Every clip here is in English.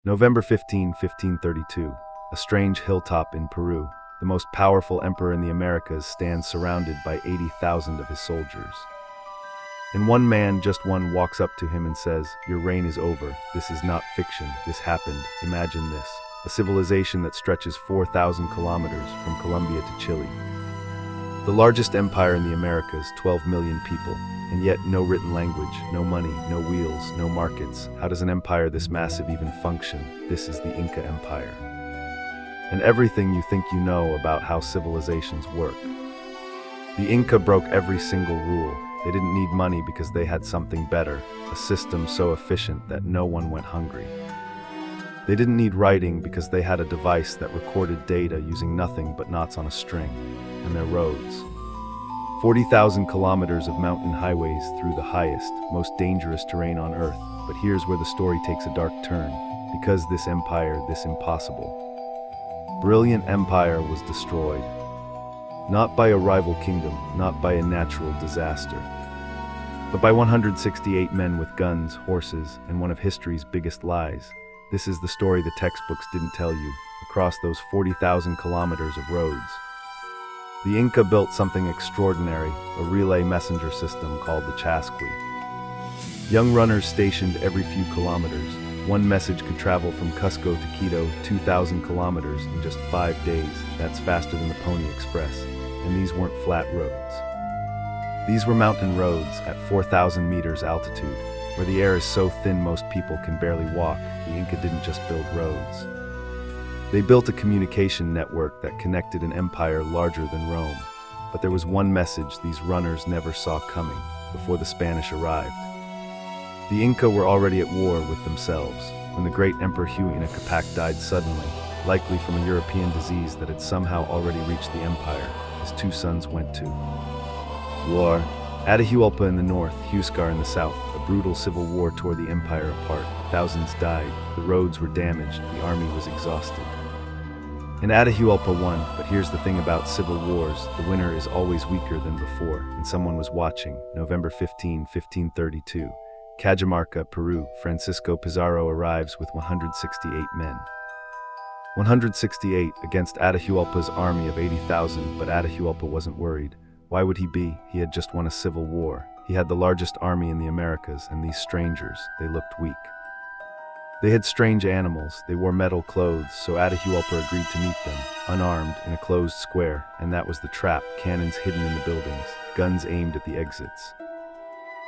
November 15, 1532. A strange hilltop in Peru. The most powerful emperor in the Americas stands surrounded by 80,000 of his soldiers. And one man, just one, walks up to him and says, "Your reign is over. This is not fiction. This happened. Imagine this. A civilization that stretches 4,000 kilometers from Colombia to Chile. The largest empire in the Americas, 12 million people. And yet no written language, no money, no wheels, no markets. How does an empire this massive even function? This is the Inca Empire. And everything you think you know about how civilizations work. The Inca broke every single rule. They didn't need money because they had something better, a system so efficient that no one went hungry. They didn't need writing because they had a device that recorded data using nothing but knots on a string, and their roads. 40,000 kilometers of mountain highways through the highest, most dangerous terrain on Earth. But here's where the story takes a dark turn. Because this empire, this impossible, brilliant empire was destroyed. Not by a rival kingdom, not by a natural disaster, but by 168 men with guns, horses, and one of history's biggest lies. This is the story the textbooks didn't tell you, across those 40,000 kilometers of roads. The Inca built something extraordinary, a relay messenger system called the chasqui. Young runners stationed every few kilometers. One message could travel from Cusco to Quito, 2,000 kilometers in just 5 days. That's faster than the Pony Express. And these weren't flat roads. These were mountain roads at 4,000 meters altitude, where the air is so thin most people can barely walk. The Inca didn't just build roads. They built a communication network that connected an empire larger than Rome. But there was one message these runners never saw coming before the Spanish arrived. The Inca were already at war with themselves when the great Emperor Inca Capac died suddenly, likely from a European disease that had somehow already reached the empire. His 2 sons went to war. Atahualpa in the north, Huascar in the south. A brutal civil war tore the empire apart. Thousands died, the roads were damaged, the army was exhausted. And Atahualpa won, but here's the thing about civil wars, the winner is always weaker than before, and someone was watching. November 15, 1532. Cajamarca, Peru. Francisco Pizarro arrives with 168 men. 168 against Atahualpa's army of 80,000, but Atahualpa wasn't worried. Why would he be? He had just won a civil war. He had the largest army in the Americas, and these strangers, they looked weak. They had strange animals, they wore metal clothes, so Atahualpa agreed to meet them, unarmed, in a closed square, and that was the trap, cannons hidden in the buildings, guns aimed at the exits.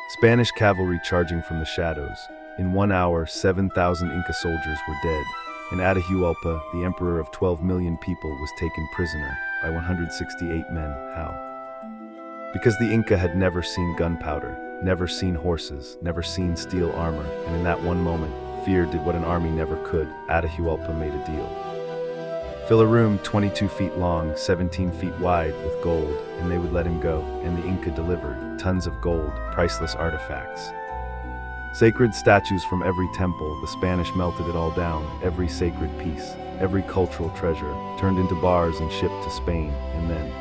Spanish cavalry charging from the shadows. In 1 hour, 7,000 Inca soldiers were dead, and Atahualpa, the emperor of 12 million people, was taken prisoner by 168 men. How? Because the Inca had never seen gunpowder, never seen horses, never seen steel armor, and in that one moment, fear did what an army never could. Atahualpa made a deal. Fill a room 22 feet long, 17 feet wide with gold, and they would let him go, and the Inca delivered tons of gold, priceless artifacts. Sacred statues from every temple, the Spanish melted it all down, every sacred piece, every cultural treasure, turned into bars and shipped to Spain, and then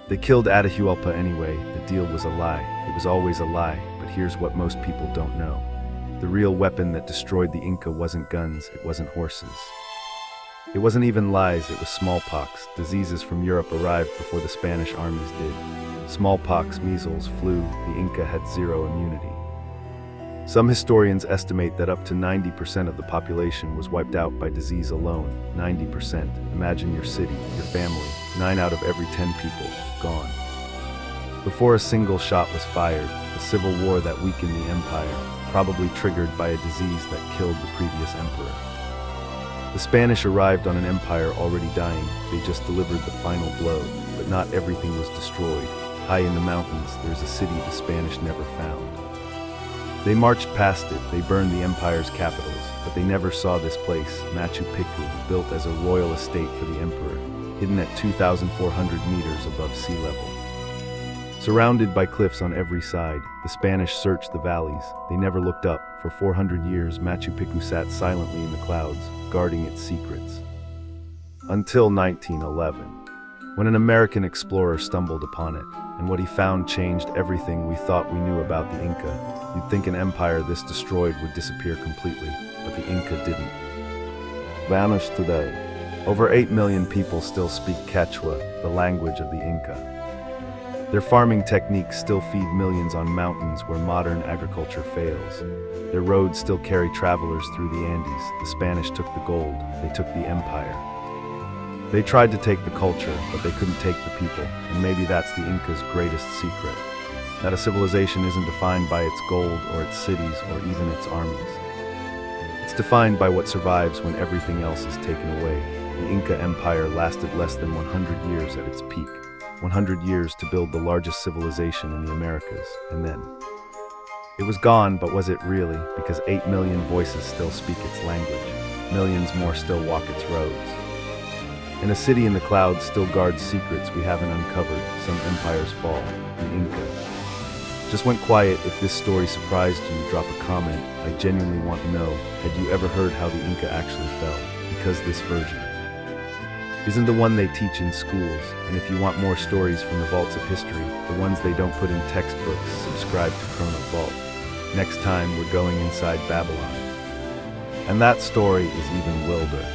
they killed Atahualpa anyway. The deal was a lie. It was always a lie, but here's what most people don't know. The real weapon that destroyed the Inca wasn't guns, it wasn't horses. It wasn't even lies, it was smallpox. Diseases from Europe arrived before the Spanish armies did. Smallpox, measles, flu, the Inca had zero immunity. Some historians estimate that up to 90% of the population was wiped out by disease alone. 90%. Imagine your city, your family, 9 out of every 10 people, gone. Before a single shot was fired, a civil war that weakened the empire, probably triggered by a disease that killed the previous emperor. The Spanish arrived on an empire already dying. They just delivered the final blow, but not everything was destroyed. High in the mountains, there's a city the Spanish never found. They marched past it, they burned the empire's capitals, but they never saw this place, Machu Picchu, built as a royal estate for the emperor, hidden at 2,400 meters above sea level. Surrounded by cliffs on every side, the Spanish searched the valleys. They never looked up. For 400 years, Machu Picchu sat silently in the clouds, guarding its secrets. Until 1911, when an American explorer stumbled upon it, and what he found changed everything we thought we knew about the Inca. You'd think an empire this destroyed would disappear completely, but the Inca didn't. vanished today. Over 8 million people still speak Quechua, the language of the Inca. Their farming techniques still feed millions on mountains where modern agriculture fails. Their roads still carry travelers through the Andes. The Spanish took the gold, they took the empire. They tried to take the culture, but they couldn't take the people, and maybe that's the Inca's greatest secret. That a civilization isn't defined by its gold or its cities or even its armies. It's defined by what survives when everything else is taken away. The Inca Empire lasted less than 100 years at its peak. 100 years to build the largest civilization in the Americas, and then it was gone, but was it really? Because 8 million voices still speak its language. Millions more still walk its roads. And a city in the clouds still guards secrets we haven't uncovered. Some empires fall. The Inca just went quiet. If this story surprised you, drop a comment. I genuinely want to know, had you ever heard how the Inca actually fell? Because this version isn't the one they teach in schools, and if you want more stories from the vaults of history, the ones they don't put in textbooks, subscribe to Chrono Vault. Next time, we're going inside Babylon. And that story is even wilder.